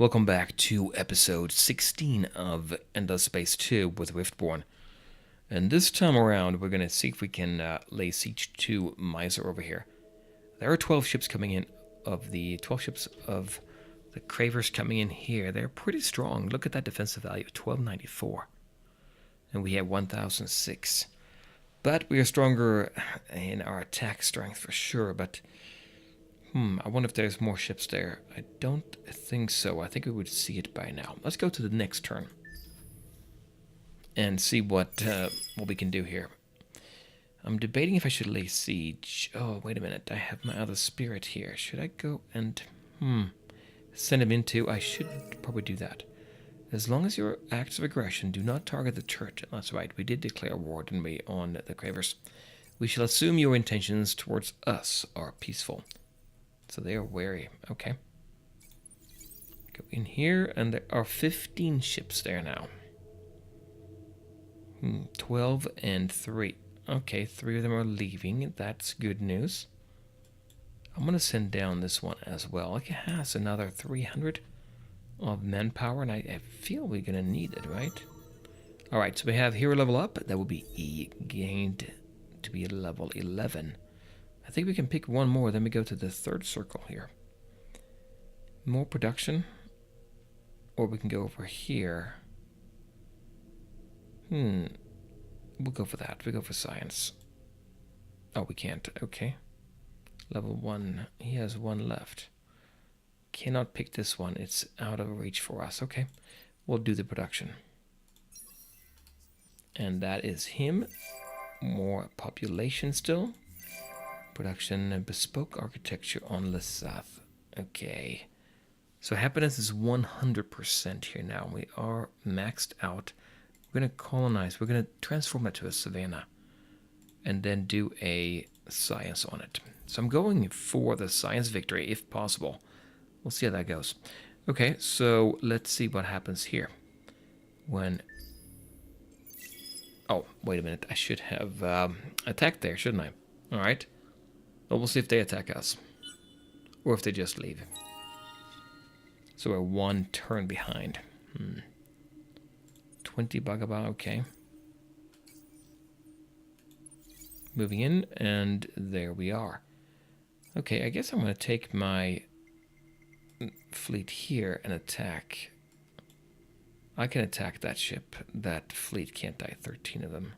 Welcome back to episode 16 of Endless Space 2 with Riftborn. And this time around, we're going to see if we can lay siege to Mizar over here. There are 12 ships coming in, of the 12 ships of the Cravers coming in here. They're pretty strong. Look at that defensive value, 1294. And we have 1006. But we are stronger in our attack strength for sure, but I wonder if there's more ships there. I don't think so. I think we would see it by now. Let's go to the next turn and see what we can do here. I'm debating if I should lay siege. Oh, wait a minute. I have my other spirit here. Should I go and send him into? I should probably do that. As long as your acts of aggression do not target the church. That's right. We did declare war, didn't we, on the Cravers. We shall assume your intentions towards us are peaceful. So they are wary. Okay. Go in here, and there are 15 ships there now. 12 and 3. Okay, 3 of them are leaving. That's good news. I'm going to send down this one as well. It has another 300 of manpower, and I feel we're going to need it, right? Alright, so we have hero level up. That will be gained to be level 11. I think we can pick one more, then we go to the third circle here. More production. Or we can go over here. We'll go for that. We go for science. Oh, we can't. Okay. Level 1. He has one left. Cannot pick this one. It's out of reach for us. Okay. We'll do the production. And that is him. More population still. Production and bespoke architecture on Lesath. Okay. So happiness is 100% here now. We are maxed out. We're going to colonize. We're going to transform it to a savannah. And then do a science on it. So I'm going for the science victory if possible. We'll see how that goes. Okay, so let's see what happens here. When... Oh, wait a minute. I should have attacked there, shouldn't I? Alright. Well, we'll see if they attack us. Or if they just leave. So we're one turn behind. 20 Bagaba, okay. Moving in, and there we are. Okay, I guess I'm going to take my fleet here and attack. I can attack that ship. That fleet can't die. 13 of them.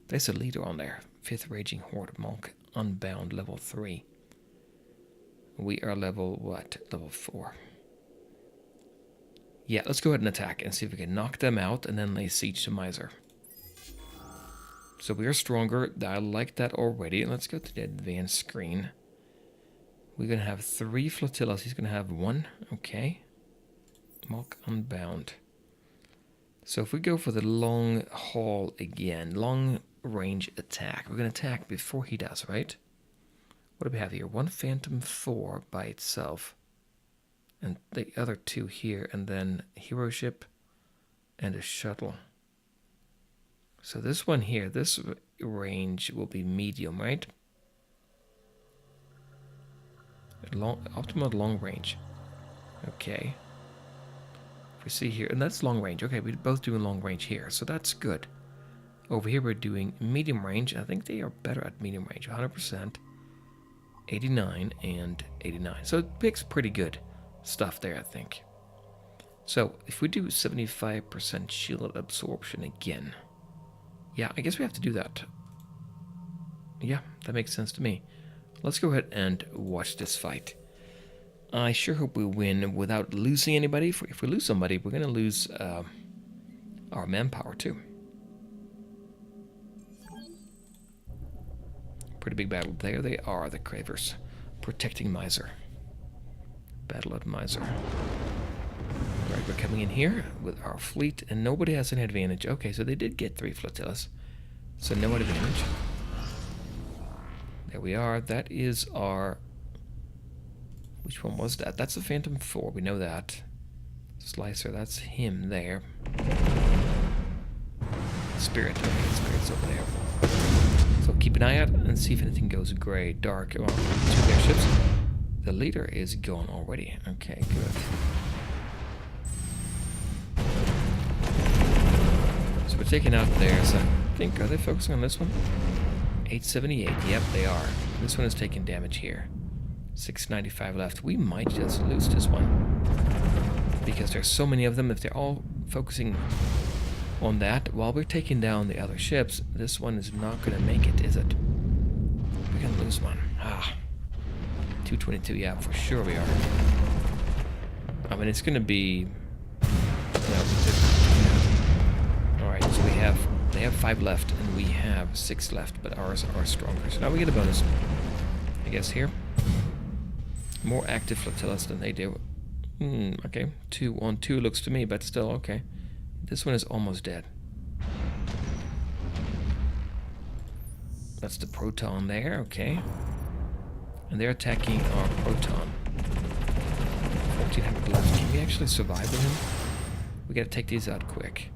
There's a leader on there. 5th Raging Horde Monk. Unbound level 3. We are level what? Level 4. Yeah, let's go ahead and attack and see if we can knock them out and then lay siege to Mizar. So we are stronger. I like that already. Let's go to the advanced screen. We're going to have 3 flotillas. He's going to have 1. Okay. Monk Unbound. So if we go for the long haul again, long range attack. We're going to attack before he does, right? What do we have here? 1 Phantom 4 by itself. And the other 2 here. And then hero ship and a shuttle. So this one here, this range will be medium, right? Optimal long range. Okay. If we see here, and that's long range. Okay, we're both doing long range here, so that's good. Over here we're doing medium range. I think they are better at medium range. 100%, 89, and 89. So it picks pretty good stuff there, I think. So if we do 75% shield absorption again. Yeah, I guess we have to do that. Yeah, that makes sense to me. Let's go ahead and watch this fight. I sure hope we win without losing anybody. If we lose somebody, we're going to lose our manpower too. Pretty big battle. There they are, the Cravers, protecting Mizar. Battle at Mizar. Alright, we're coming in here with our fleet, and nobody has an advantage. Okay, so they did get 3 flotillas, so no advantage. There we are. That is our... Which one was that? That's the Phantom 4. We know that. Slicer, that's him there. Spirit. Okay, Spirit's over there. So keep an eye out and see if anything goes gray, dark. Well, 2 airships. The leader is gone already. Okay, good. we're taking out theirs. I think, are they focusing on this one? 878. Yep, they are. This one is taking damage here. 695 left. We might just lose this one. Because there's so many of them. If they're all focusing on that while we're taking down the other ships, this one is not going to make it, is it? We're going to lose one. 222. Yeah, for sure we are. I mean, it's going to be... Alright, so they have 5 left, and we have 6 left, but ours are stronger. So now we get a bonus, I guess, here. More active flotillas than they do. Okay. 2 on 2 looks to me, but still, okay. This one is almost dead. That's the proton there, okay. And they're attacking our proton. 1400 left. Can we actually survive with him? We gotta take these out quick.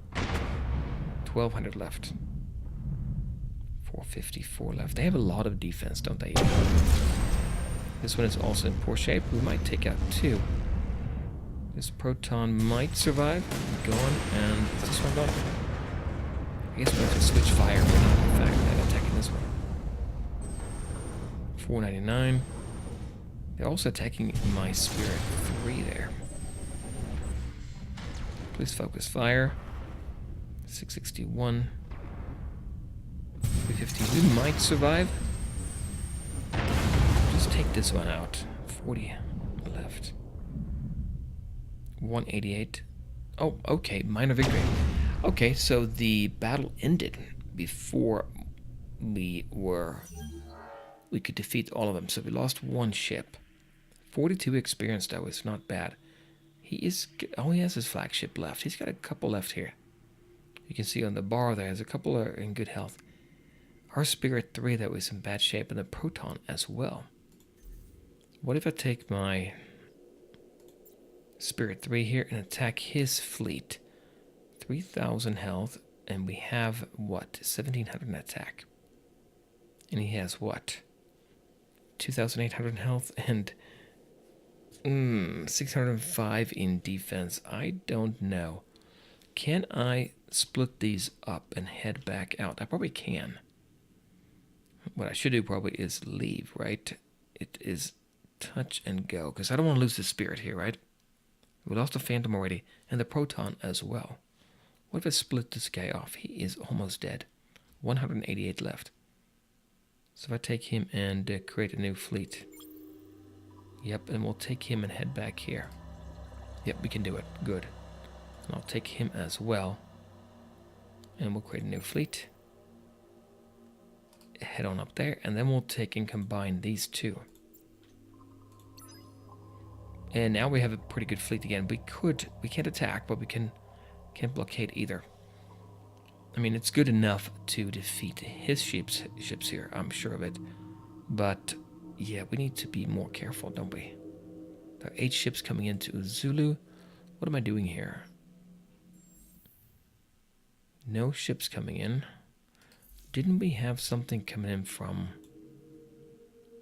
1200 left. 454 left. They have a lot of defense, don't they? This one is also in poor shape. We might take out 2. This proton might survive. Gone. And is this one gone? I guess we have to switch fire. We're not, in fact, attacking this one. 499. They're also attacking my Spirit 3 there. Please focus fire. 661. 350. We might survive. Just take this one out. 40 left. 188. Oh, okay. Minor victory. Okay, so the battle ended before we could defeat all of them. So we lost 1 ship. 42 experience, though. It's not bad. He has his flagship left. He's got a couple left here. You can see on the bar there's a couple are in good health. Our Spirit 3, that was in bad shape, and the Proton as well. What if I take my Spirit 3 here and attack his fleet? 3,000 health, and we have, what, 1,700 attack. And he has, what, 2,800 health and 605 in defense. I don't know. Can I split these up and head back out? I probably can. What I should do probably is leave, right? It is touch and go, because I don't want to lose the Spirit here, right? We lost the Phantom already, and the Proton as well. What if I split this guy off? He is almost dead. 188 left. So if I take him and create a new fleet. Yep, and we'll take him and head back here. Yep, we can do it. Good. And I'll take him as well. And we'll create a new fleet. Head on up there, and then we'll take and combine these two. And now we have a pretty good fleet again. We can't attack, but we can't blockade either. I mean, it's good enough to defeat his ships here, I'm sure of it. But yeah, we need to be more careful, don't we? There are 8 ships coming into Zulu. What am I doing here? No ships coming in. Didn't we have something coming in from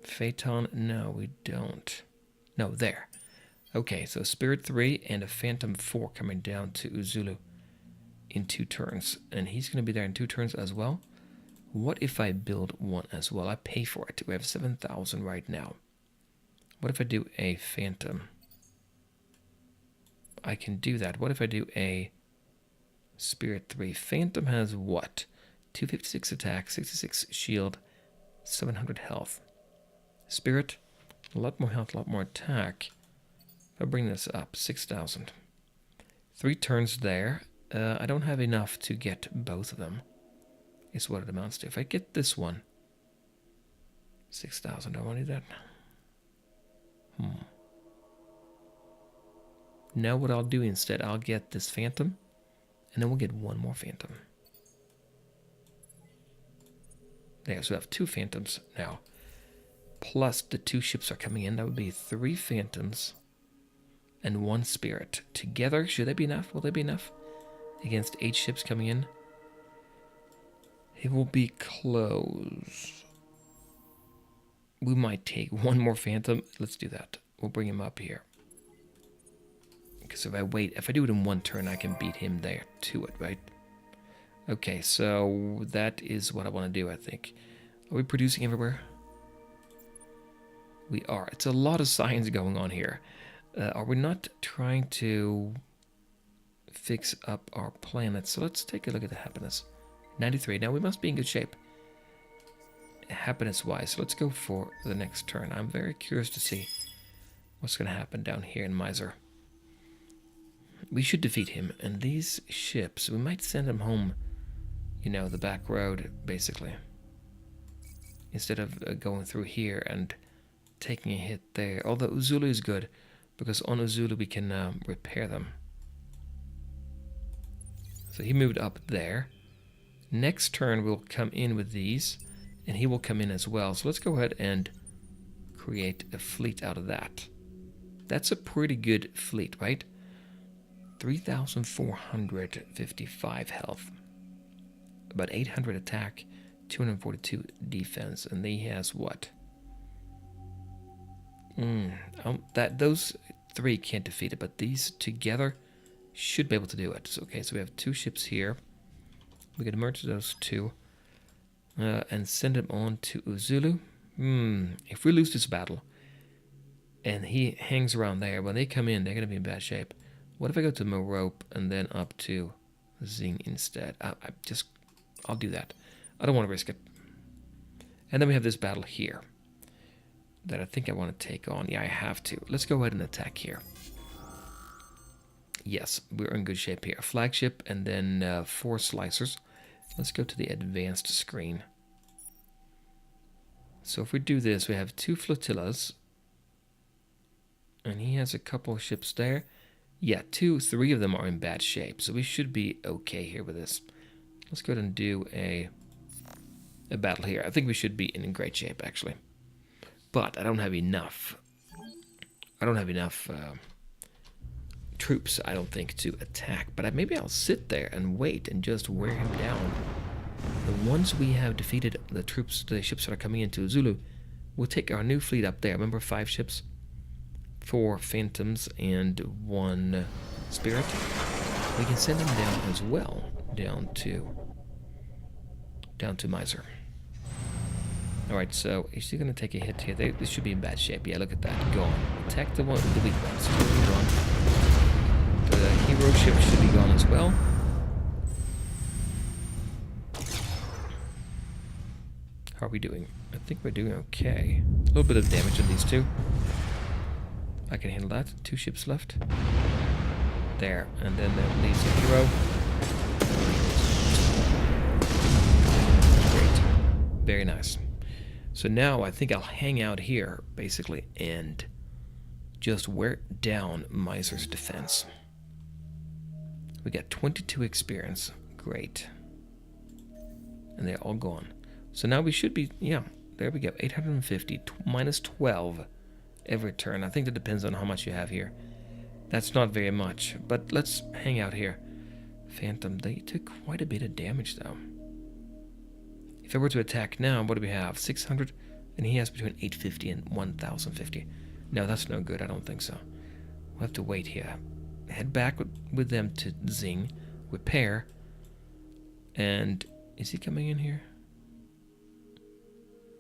Phaeton? No, we don't. No, there. Okay, so Spirit 3 and a Phantom 4 coming down to Zulu in 2 turns. And he's going to be there in 2 turns as well. What if I build one as well? I pay for it. We have 7,000 right now. What if I do a Phantom? I can do that. What if I do a Spirit 3? Phantom has what? 256 attack, 66 shield, 700 health. Spirit, a lot more health, a lot more attack. If I bring this up, 6,000. 3 turns there. I don't have enough to get both of them, is what it amounts to. If I get this one, 6,000, do I want to do that? Now what I'll do instead, I'll get this Phantom, and then we'll get 1 more Phantom. There, so we have 2 Phantoms now. Plus the 2 ships are coming in. That would be 3 Phantoms and 1 Spirit. Together, should they be enough? Will they be enough? Against 8 ships coming in? It will be close. We might take 1 more Phantom. Let's do that. We'll bring him up here. Because if I do it in 1 turn, I can beat him there to it, right? Okay, so that is what I want to do, I think. Are we producing everywhere? We are. It's a lot of science going on here. Are we not trying to fix up our planet? So let's take a look at the happiness. 93. Now we must be in good shape. Happiness-wise, let's go for the next turn. I'm very curious to see what's going to happen down here in Mizar. We should defeat him, and these ships, we might send them home, you know, the back road, basically. Instead of going through here and taking a hit there. Although Uzulu is good, because on Uzulu we can repair them. So he moved up there. Next turn we'll come in with these, and he will come in as well. So let's go ahead and create a fleet out of that. That's a pretty good fleet, right? 3,455 health. About 800 attack, 242 defense, and he has what? Those three can't defeat it, but these together should be able to do it. So, okay, so we have two ships here. We can merge those two and send them on to Uzulu. If we lose this battle and he hangs around there, when they come in, they're going to be in bad shape. What if I go to Merope and then up to Zing instead? I'll do that. I don't want to risk it. And then we have this battle here that I think I want to take on. Yeah, I have to. Let's go ahead and attack here. Yes, we're in good shape here. Flagship and then 4 slicers. Let's go to the advanced screen. So if we do this, we have 2 flotillas. And he has a couple of ships there. Yeah, 3 of them are in bad shape. So we should be okay here with this. Let's go ahead and do a battle here. I think we should be in great shape, actually. But I don't have enough. I don't have enough troops, I don't think, to attack. But maybe I'll sit there and wait and just wear him down. And once we have defeated the troops, the ships that are coming into Zulu, we'll take our new fleet up there. Remember, 5 ships? 4 phantoms and 1 spirit. We can send them down as well, down to Mizar. Alright, so is he going to take a hit here? This should be in bad shape. Yeah, look at that. Gone. Attack the weak ones. Gone. The hero ship should be gone as well. How are we doing? I think we're doing okay. A little bit of damage on these 2. I can handle that. 2 ships left. There. And then that leaves a hero. Great. Very nice. So now I think I'll hang out here, basically, and just wear down Mizar's defense. We got 22 experience. Great. And they're all gone. So now we should be, yeah, there we go. 850, minus 12 every turn. I think that depends on how much you have here. That's not very much, but let's hang out here. Phantom, they took quite a bit of damage, though. If I were to attack now, what do we have? 600, and he has between 850 and 1050. No, that's no good. I don't think so. We'll have to wait here. Head back with them to Zing, repair, and is he coming in here?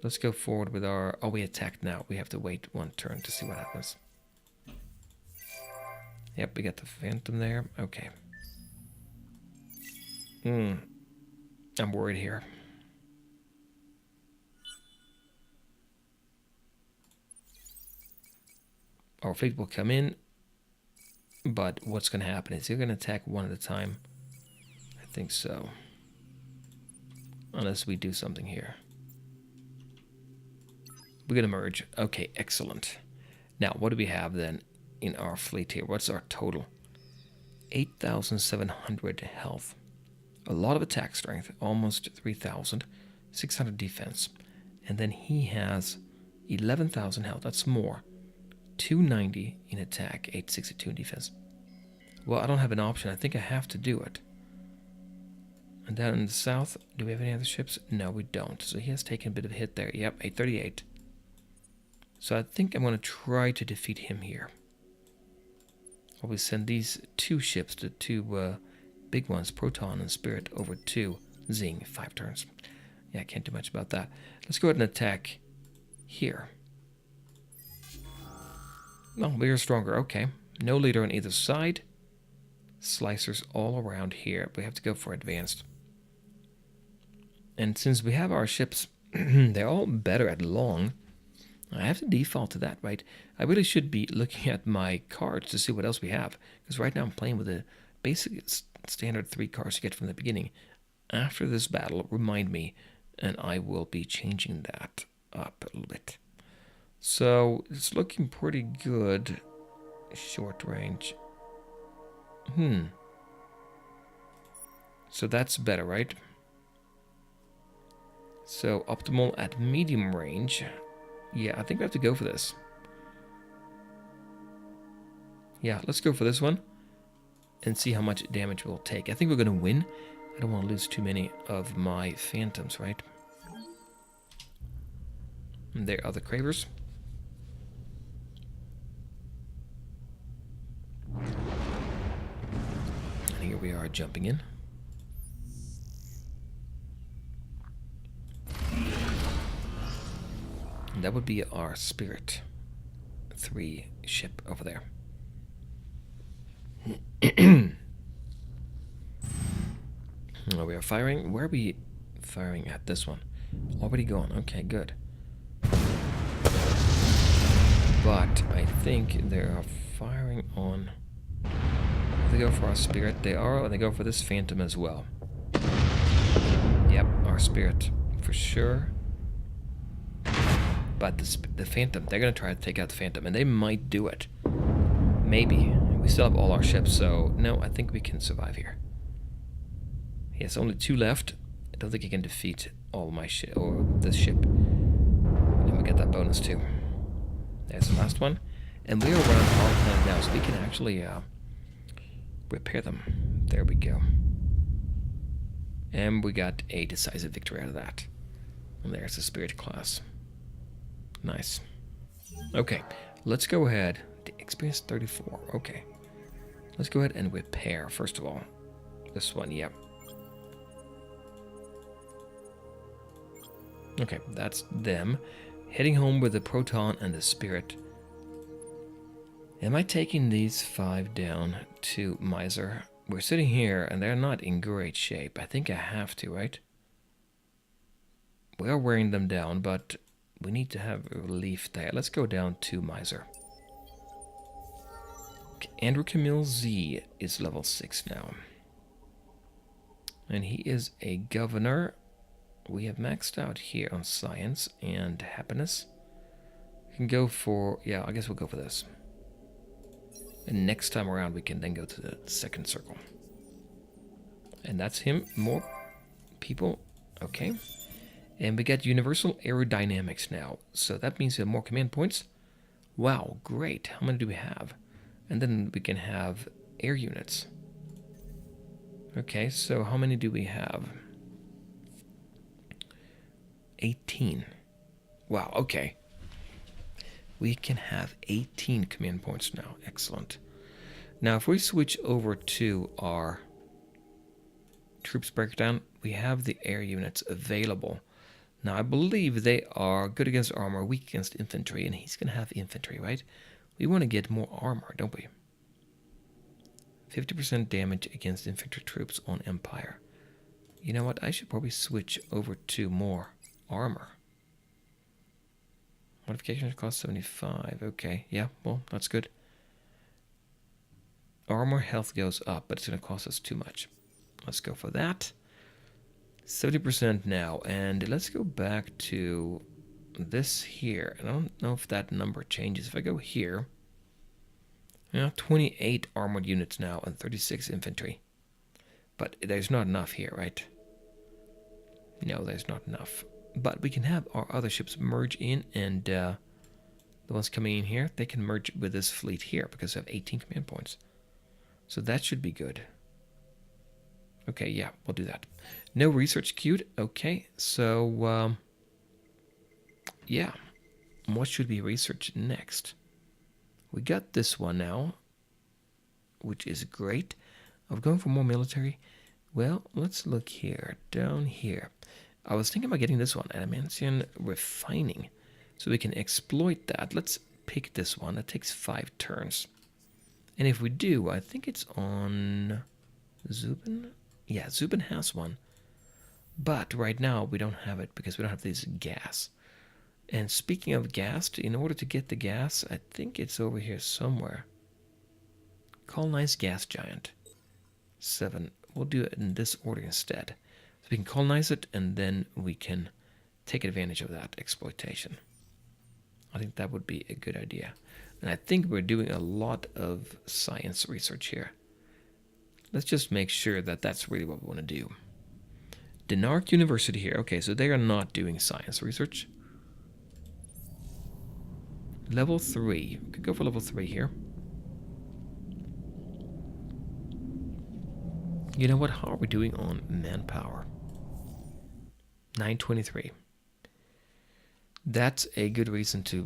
Let's go forward with our... Oh, we attacked now. We have to wait 1 turn to see what happens. Yep, we got the Phantom there. Okay. I'm worried here. Our fleet will come in, but what's going to happen? Is he going to attack one at a time? I think so. Unless we do something here. We're going to merge. Okay, excellent. Now, what do we have then in our fleet here? What's our total? 8,700 health. A lot of attack strength, almost 3,000. 600 defense. And then he has 11,000 health. That's more. 290 in attack, 862 in defense. Well, I don't have an option. I think I have to do it. And down in the south, do we have any other ships? No, we don't. So he has taken a bit of a hit there. Yep, 838. So I think I'm going to try to defeat him here. Or we send these 2 ships, the 2 big ones, Proton and Spirit, over to Zing, 5 turns. Yeah, I can't do much about that. Let's go ahead and attack here. Oh, we are stronger. Okay. No leader on either side. Slicers all around here. We have to go for advanced. And since we have our ships, they're all better at long. I have to default to that, right? I really should be looking at my cards to see what else we have. Because right now I'm playing with the basic standard 3 cards you get from the beginning. After this battle, remind me, and I will be changing that up a little bit. So it's looking pretty good. Short range. So that's better, right? So optimal at medium range. Yeah, I think we have to go for this. Yeah, let's go for this one and see how much damage we'll take. I think we're going to win. I don't want to lose too many of my phantoms, right? And there are the cravers. And here we are jumping in. And that would be our Spirit 3 ship over there. Oh, we are firing. Where are we firing at? This one. Already gone. Okay, good. But I think they are firing on... They go for our Spirit. They are, and they go for this Phantom as well. Yep, our Spirit for sure. But the Phantom, they're going to try to take out the Phantom, and they might do it. Maybe. We still have all our ships, so no, I think we can survive here. He has only 2 left. I don't think he can defeat all my ship, or this ship. And we get that bonus too. There's the last one. And we are around our planet now, so we can actually repair them. There we go. And we got a decisive victory out of that. And there's the Spirit class. Nice. Okay, let's go ahead. The experience 34. Okay. Let's go ahead and repair, first of all. This one, yep. Okay, that's them. Heading home with the Proton and the Spirit. Am I taking these 5 down to Mizar? We're sitting here, and they're not in great shape. I think I have to, right? We are wearing them down, but we need to have a relief there. Let's go down to Mizar. Andrew Camille Z is level 6 now. And he is a governor. We have maxed out here on science and happiness. We can go for... Yeah, I guess we'll go for this. And next time around, we can then go to the second circle. And that's him. More people. Okay. And we got universal aerodynamics now. So that means we have more command points. Wow, great. How many do we have? And then we can have air units. Okay, so how many do we have? 18. Wow, okay. We can have 18 command points now. Excellent. Now, if we switch over to our troops breakdown, we have the air units available. Now, I believe they are good against armor, weak against infantry, and he's going to have infantry, right? We want to get more armor, don't we? 50% damage against infantry troops on Empire. You know what? I should probably switch over to more armor. Modifications cost 75. Okay, yeah, well, that's good. Armor health goes up, but it's going to cost us too much. Let's go for that. 70% now, and let's go back to this here. I don't know if that number changes. If I go here, 28 armored units now and 36 infantry. But there's not enough here, right? No, there's not enough. But we can have our other ships merge in, and the ones coming in here, they can merge with this fleet here because they have 18 command points. So that should be good. Okay, yeah, we'll do that. No research queued. Okay, so, yeah. What should we research next? We got this one now, which is great. of going for more military? Well, let's look here. Down here. I was thinking about getting this one, adamantium refining, so we can exploit that. Let's pick this one. That takes 5 turns. And if we do, I think it's on Zubin? Yeah, Zubin has one. But right now we don't have it because we don't have this gas. And speaking of gas, in order to get the gas, I think it's over here somewhere. Colonize gas giant. 7. We'll do it in this order instead. So we can colonize it and then we can take advantage of that exploitation. I think that would be a good idea. And I think we're doing a lot of science research here. Let's just make sure that that's really what we want to do. Denark University here. Okay, so they are not doing science research. Level 3. We could go for level 3 here. You know what? How are we doing on manpower? 923. That's a good reason to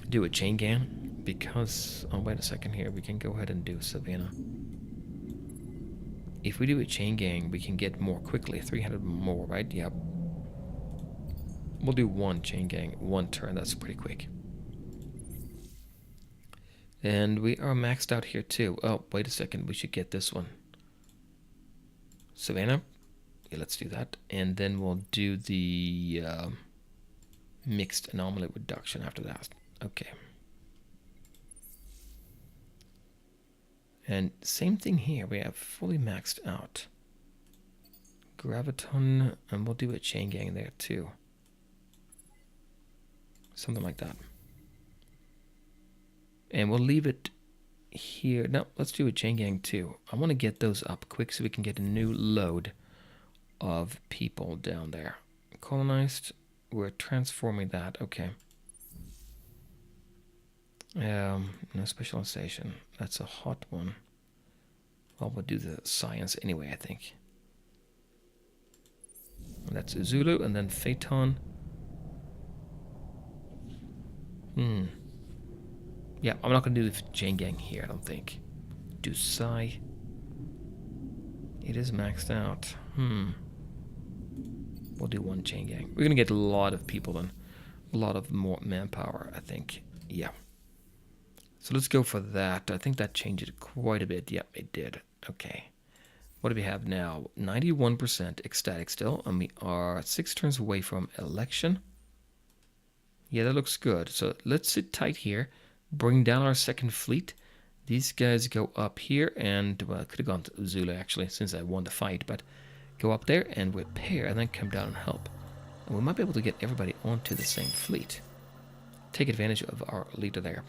do a chain gang, because, oh wait a second here, we can go ahead and do Savannah. If we do a chain gang, we can get more quickly, 300 more, right? Yep. We'll do 1 chain gang, 1 turn, that's pretty quick. And we are maxed out here too. Oh, wait a second, we should get this one. Savannah, yeah, let's do that. And then we'll do the mixed anomaly reduction after that. Okay. And same thing here, we have fully maxed out. Graviton, and we'll do a chain gang there too. Something like that. And we'll leave it here. No, let's do a chain gang too. I want to get those up quick so we can get a new load of people down there. Colonized, we're transforming that, okay. No specialization. That's a hot one. Well, we'll do the science anyway, I think. And that's Zulu, and then Phaeton. Yeah, I'm not going to do the chain gang here, I don't think. Do Psi. It is maxed out. We'll do 1 chain gang. We're going to get a lot of people then. A lot of more manpower, I think. Yeah. So let's go for that. I think that changed it quite a bit. Yep, it did. Okay. What do we have now? 91% ecstatic still. And we are 6 turns away from election. Yeah, that looks good. So let's sit tight here. Bring down our 2nd fleet. These guys go up here. And, well, I could have gone to Zulu, actually, since I won the fight. But go up there and repair and then come down and help. And we might be able to get everybody onto the same fleet. Take advantage of our leader there.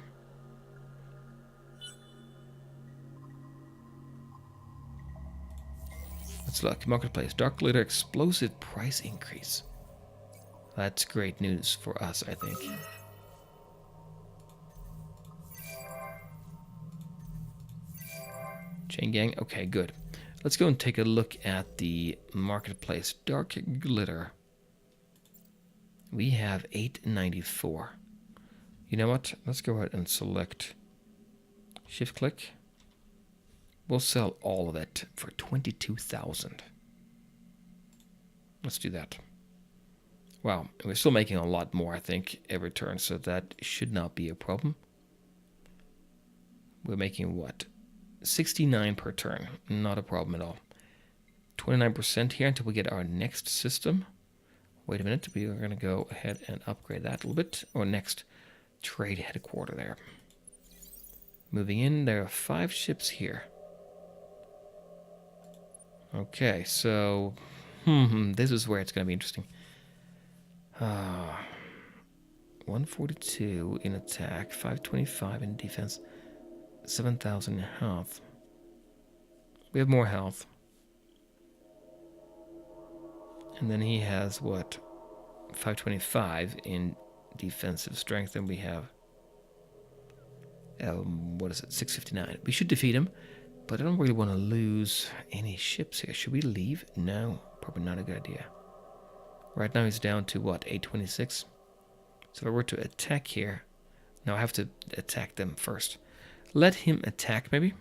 Let's look. Marketplace. Dark Glitter explosive price increase. That's great news for us, I think. Chain gang. Okay, good. Let's go and take a look at the marketplace. Dark Glitter. We have 894. You know what? Let's go ahead and select shift click. We'll sell all of it for 22,000. Let's do that. Wow, we're still making a lot more, I think, every turn, so that should not be a problem. We're making what? 69 per turn. Not a problem at all. 29% here until we get our next system. Wait a minute, we are going to go ahead and upgrade that a little bit. Or next trade headquarter there. Moving in, there are 5 ships here. Okay, so this is where it's going to be interesting. 142 in attack, 525 in defense, 7,000 in health. We have more health. And then he has, what, 525 in defensive strength, and we have, what is it, 659. We should defeat him. But I don't really want to lose any ships here. Should we leave? No, probably not a good idea. Right now he's down to what, 826? So if I were to attack here, now I have to attack them first. Let him attack maybe.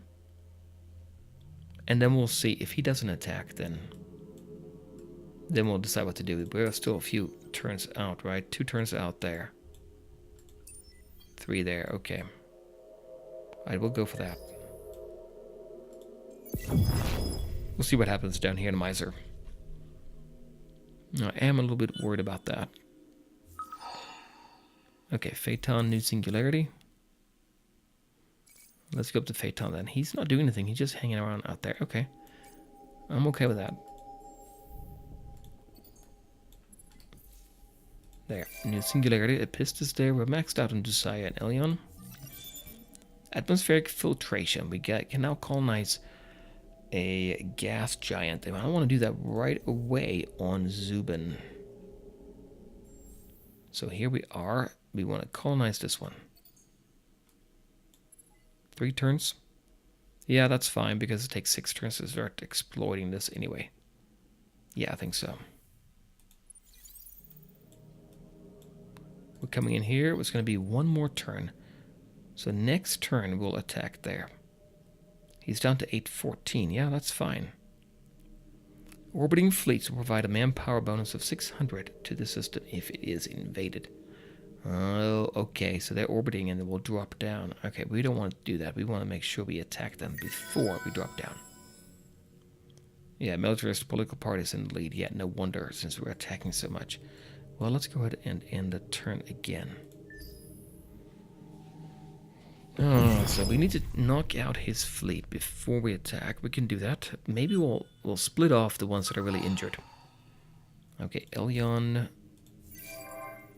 And then we'll see if he doesn't attack, then we'll decide what to do. We're still a few turns out, right? 2 turns out there. 3 there, okay. Alright, we'll go for that. We'll see what happens down here in Mizar. I am a little bit worried about that. Okay, Phaeton, new singularity. Let's go up to Phaeton then. He's not doing anything, he's just hanging around out there. Okay. I'm okay with that. There, new singularity. Epistus there. We're maxed out on Josiah and Elion. Atmospheric filtration. We can now colonize a gas giant. I want to do that right away on Zubin. So here we are. We want to colonize this one. 3 turns. Yeah, that's fine because it takes 6 turns to start exploiting this anyway. Yeah, I think so. We're coming in here. It's going to be 1 more turn. So next turn we'll attack there. He's down to 814. Yeah, that's fine. Orbiting fleets will provide a manpower bonus of 600 to the system if it is invaded. Oh, okay. So they're orbiting and then we'll drop down. Okay, we don't want to do that. We want to make sure we attack them before we drop down. Yeah, militarist political parties in the lead. Yeah, no wonder since we're attacking so much. Well, let's go ahead and end the turn again. Oh, so we need to knock out his fleet before we attack. We can do that. Maybe we'll split off the ones that are really injured. Okay, Elion,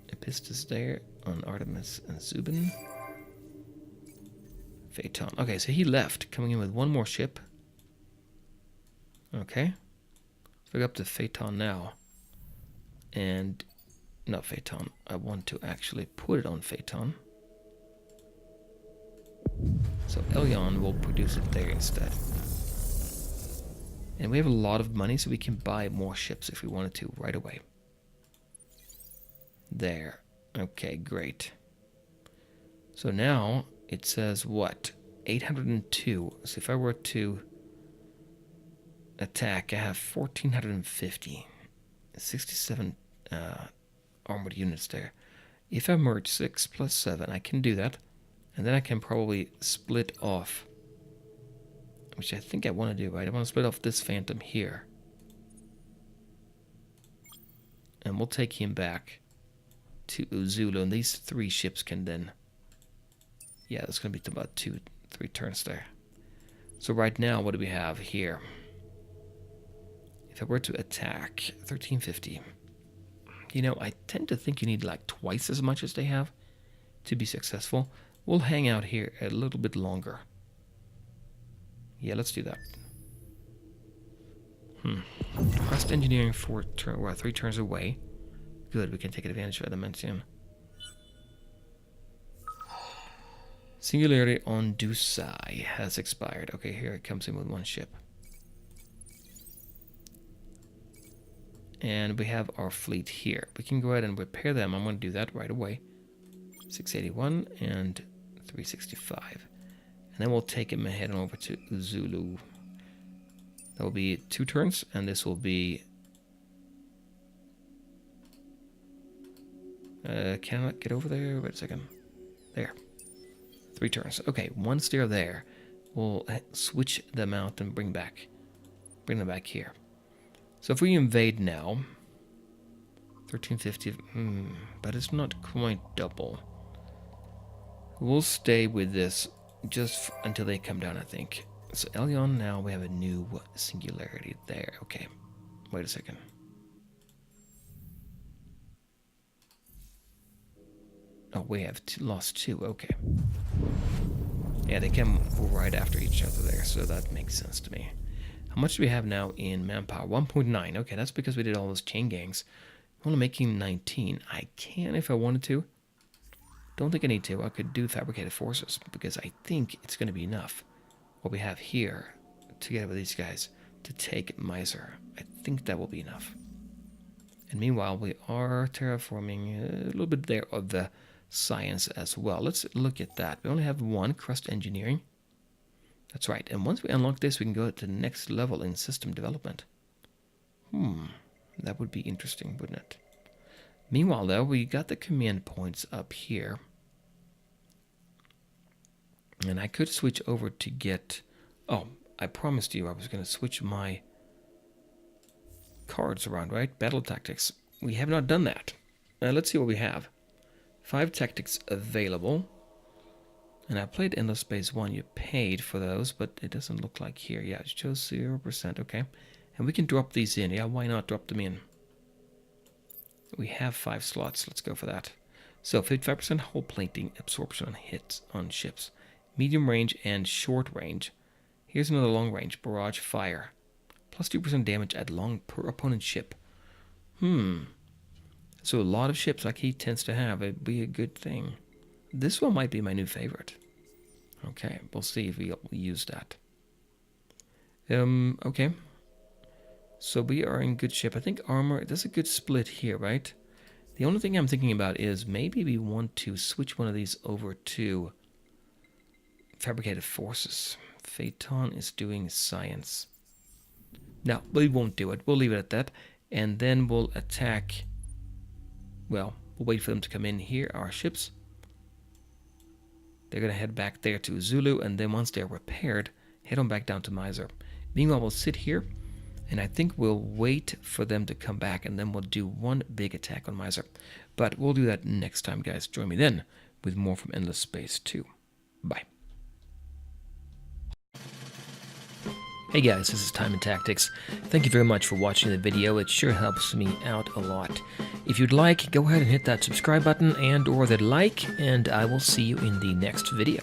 Epistus there on Artemis and Zubin. Phaeton. Okay, so he left, coming in with 1 more ship. Okay. Let's look up to Phaeton now. And not Phaeton. I want to actually put it on Phaeton. So Elion will produce it there instead. And we have a lot of money, so we can buy more ships if we wanted to right away. There. Okay, great. So now it says what? 802. So if I were to attack, I have 1450. 67 armored units there. If I merge 6 plus 7, I can do that. And then I can probably split off, which I think I want to do, right? I want to split off this Phantom here. And we'll take him back to Zulu, and these 3 ships can then... Yeah, that's going to be about 2-3 turns there. So right now, what do we have here? If I were to attack, 1350. You know, I tend to think you need like twice as much as they have to be successful. We'll hang out here a little bit longer. Yeah, let's do that. Quest engineering 3 turns away. Good, we can take advantage of adamantium. Singularity on Dusai has expired. Okay, here it comes in with 1 ship. And we have our fleet here. We can go ahead and repair them. I'm going to do that right away. 681 and 365. And then we'll take him ahead and over to Zulu. That will be 2 turns, and this will be... can I not get over there? Wait a second. There. 3 turns. Okay, once they're there, we'll switch them out and bring them back here. So if we invade now, 1350, but it's not quite double. We'll stay with this just until they come down, I think. So Elion, now we have a new singularity there. Okay, wait a second. Oh, we have lost 2, okay. Yeah, they come right after each other there, so that makes sense to me. How much do we have now in manpower? 1.9. Okay, that's because we did all those chain gangs. I want to make him 19. I can if I wanted to. Don't think I need to. I could do fabricated forces because I think it's going to be enough. What we have here, together with these guys, to take Mizar. I think that will be enough. And meanwhile, we are terraforming a little bit there of the science as well. Let's look at that. We only have 1 crust engineering. That's right. And once we unlock this, we can go to the next level in system development. That would be interesting, wouldn't it? Meanwhile, though, we got the command points up here. And I could switch over to get... Oh, I promised you I was going to switch my cards around, right? Battle tactics. We have not done that. Let's see what we have. 5 tactics available. And I played Endless Space 1. You paid for those, but it doesn't look like here. Yeah, it shows 0%. Okay. And we can drop these in. Yeah, why not drop them in? We have 5 slots. Let's go for that. So 55% hull plating absorption on hits on ships. Medium range and short range. Here's another long range. Barrage fire. Plus 2% damage at long per opponent ship. So a lot of ships like he tends to have. It'd be a good thing. This one might be my new favorite. Okay, we'll see if we use that. Okay. So we are in good shape. I think armor, there's a good split here, right? The only thing I'm thinking about is maybe we want to switch one of these over to fabricated forces. Phaeton is doing science. No, we won't do it. We'll leave it at that. And then we'll attack. Well, we'll wait for them to come in here, our ships. They're going to head back there to Zulu, and then once they're repaired, head on back down to Mizar. Meanwhile, we'll sit here, and I think we'll wait for them to come back, and then we'll do one big attack on Mizar. But we'll do that next time, guys. Join me then with more from Endless Space 2. Bye. Hey guys, this is Time and Tactics. Thank you very much for watching the video. It sure helps me out a lot. If you'd like, go ahead and hit that subscribe button and or that like, and I will see you in the next video.